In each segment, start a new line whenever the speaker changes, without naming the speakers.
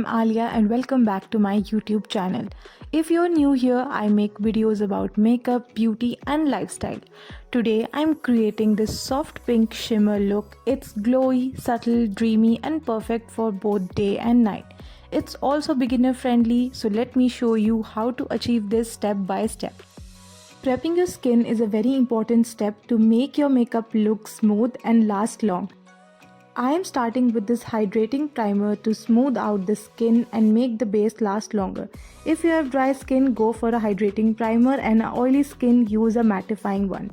I'm Alia and welcome back to my YouTube channel. If you're new here, I make videos about makeup, beauty and lifestyle. Today I'm creating this soft pink shimmer look. It's glowy, subtle, dreamy and perfect for both day and night. It's also beginner friendly, so let me show you how to achieve this step by step. Prepping your skin is a very important step to make your makeup look smooth and last long. I am starting with this hydrating primer to smooth out the skin and make the base last longer. If you have dry skin, go for a hydrating primer, and oily skin, use a mattifying one.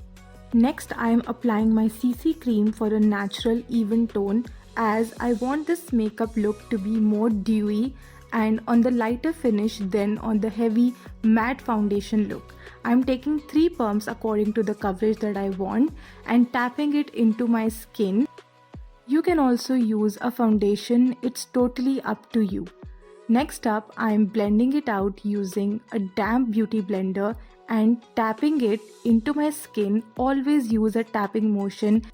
Next, I am applying my CC cream for a natural even tone, as I want this makeup look to be more dewy and on the lighter finish than on the heavy matte foundation look. I am taking 3 pumps according to the coverage that I want and tapping it into my skin. You can also use a foundation, it's totally up to you. Next up, I am blending it out using a damp beauty blender and tapping it into my skin. Always use a tapping motion.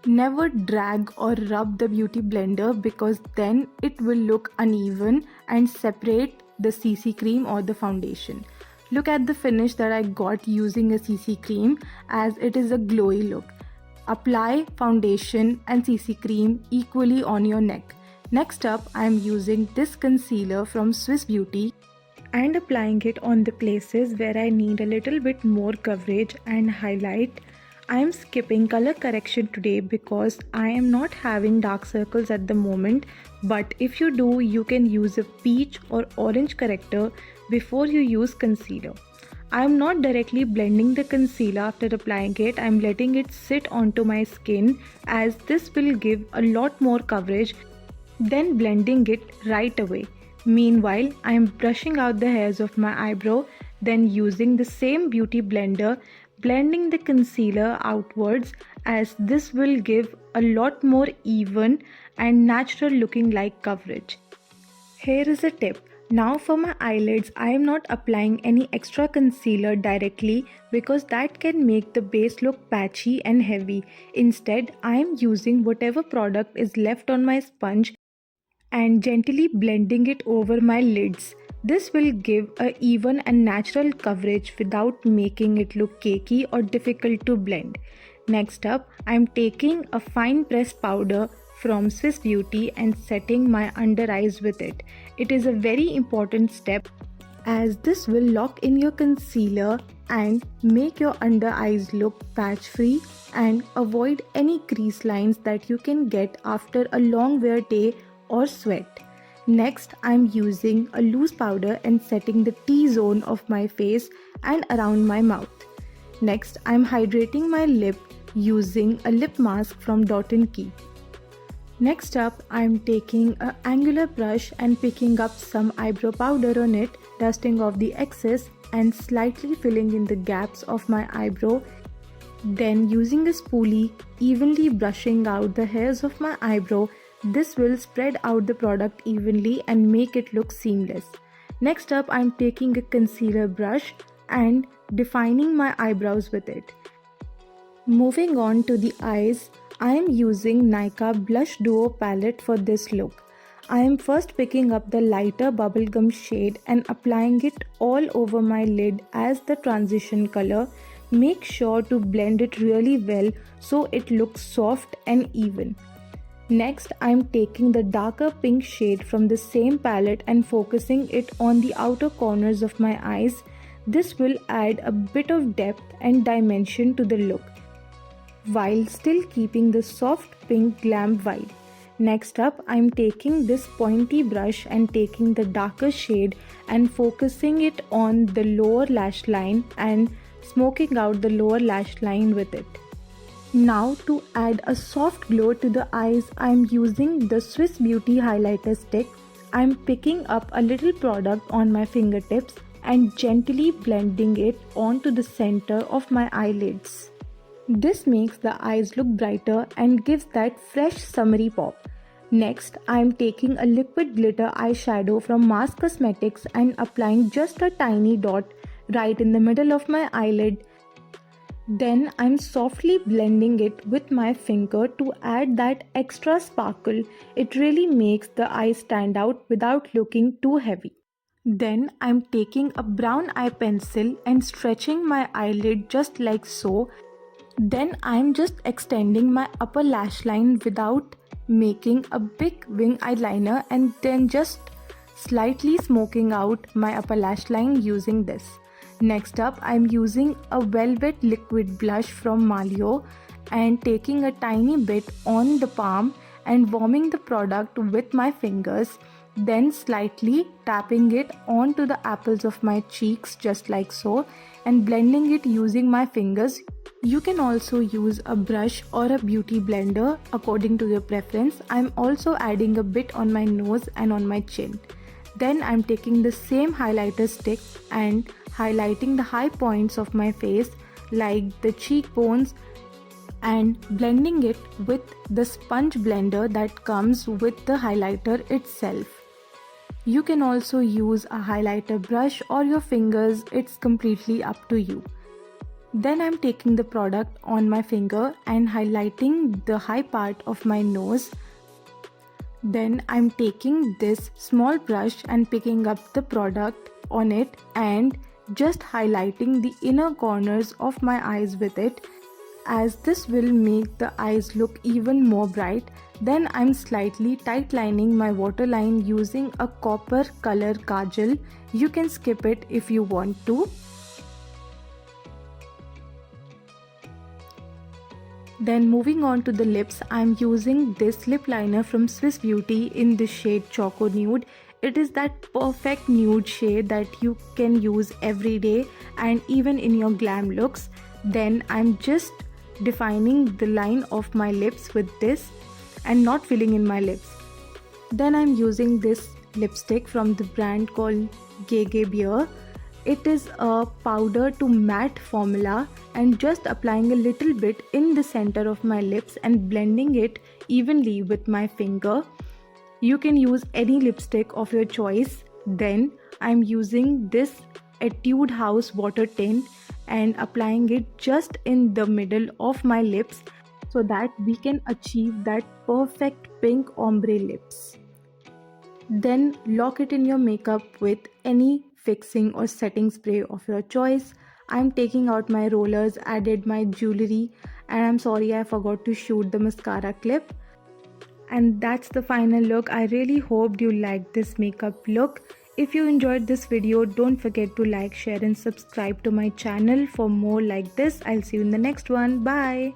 Never drag or rub the beauty blender because then it will look uneven and separate the CC cream or the foundation. Look at the finish that I got using a CC cream, as it is a glowy look. Apply foundation and CC cream equally on your neck. Next up, I am using this concealer from Swiss Beauty and applying it on the places where I need a little bit more coverage and highlight. I am skipping color correction today because I am not having dark circles at the moment, but if you do, you can use a peach or orange corrector before you use concealer. I am not directly blending the concealer after applying it. I am letting it sit onto my skin, as this will give a lot more coverage than blending it right away. Meanwhile, I am brushing out the hairs of my eyebrow, then using the same beauty blender, blending the concealer outwards, as this will give a lot more even and natural looking like coverage. Here is a tip. Now for my eyelids, I am not applying any extra concealer directly because that can make the base look patchy and heavy. Instead, I am using whatever product is left on my sponge and gently blending it over my lids. This will give a even and natural coverage without making it look cakey or difficult to blend. Next up, I am taking a fine pressed powder from Swiss Beauty and setting my under eyes with it. It is a very important step, as this will lock in your concealer and make your under eyes look patch free and avoid any crease lines that you can get after a long wear day or sweat. Next, I am using a loose powder and setting the T-zone of my face and around my mouth. Next, I am hydrating my lip using a lip mask from Dot & Key. Next up, I am taking an angular brush and picking up some eyebrow powder on it, dusting off the excess and slightly filling in the gaps of my eyebrow. Then using a spoolie, evenly brushing out the hairs of my eyebrow. This will spread out the product evenly and make it look seamless. Next up, I am taking a concealer brush and defining my eyebrows with it. Moving on to the eyes, I am using Nykaa Blush Duo palette for this look. I am first picking up the lighter bubblegum shade and applying it all over my lid as the transition color. Make sure to blend it really well so it looks soft and even. Next, I am taking the darker pink shade from the same palette and focusing it on the outer corners of my eyes. This will add a bit of depth and dimension to the look, while still keeping the soft pink glam vibe. Next up, I am taking this pointy brush and taking the darker shade and focusing it on the lower lash line and smoking out the lower lash line with it. Now, to add a soft glow to the eyes, I am using the Swiss Beauty highlighter stick. I am picking up a little product on my fingertips and gently blending it onto the center of my eyelids. This makes the eyes look brighter and gives that fresh summery pop. Next, I am taking a liquid glitter eyeshadow from Mars Cosmetics and applying just a tiny dot right in the middle of my eyelid. Then I'm softly blending it with my finger to add that extra sparkle. It really makes the eye stand out without looking too heavy. Then I'm taking a brown eye pencil and stretching my eyelid just like so. Then I'm just extending my upper lash line without making a big wing eyeliner, and then just slightly smoking out my upper lash line using this. Next up, I'm using a velvet liquid blush from Malio and taking a tiny bit on the palm and warming the product with my fingers, then slightly tapping it onto the apples of my cheeks just like so and blending it using my fingers. You can also use a brush or a beauty blender according to your preference. I'm also adding a bit on my nose and on my chin. Then I'm taking the same highlighter stick and highlighting the high points of my face like the cheekbones and blending it with the sponge blender that comes with the highlighter itself. You can also use a highlighter brush or your fingers, it's completely up to you. Then I'm taking the product on my finger and highlighting the high part of my nose. Then I'm taking this small brush and picking up the product on it and just highlighting the inner corners of my eyes with it, as this will make the eyes look even more bright. Then I'm slightly tight lining my waterline using a copper color kajal. You can skip it if you want to. Then moving on to the lips, I'm using this lip liner from Swiss Beauty in the shade Choco Nude. It is that perfect nude shade that you can use every day and even in your glam looks. Then I'm just defining the line of my lips with this and not filling in my lips. Then I'm using this lipstick from the brand called Gege Beer. It is a powder to matte formula and just applying a little bit in the center of my lips and blending it evenly with my finger. You can use any lipstick of your choice. Then I'm using this Etude House water tint and applying it just in the middle of my lips so that we can achieve that perfect pink ombre lips. Then lock it in your makeup with any fixing or setting spray of your choice. I'm taking out my rollers, added my jewelry, and I'm sorry I forgot to shoot the mascara clip. And that's the final look. I really hoped you liked this makeup look. If you enjoyed this video, don't forget to like, share and subscribe to my channel for more like this. I'll see you in the next one. Bye.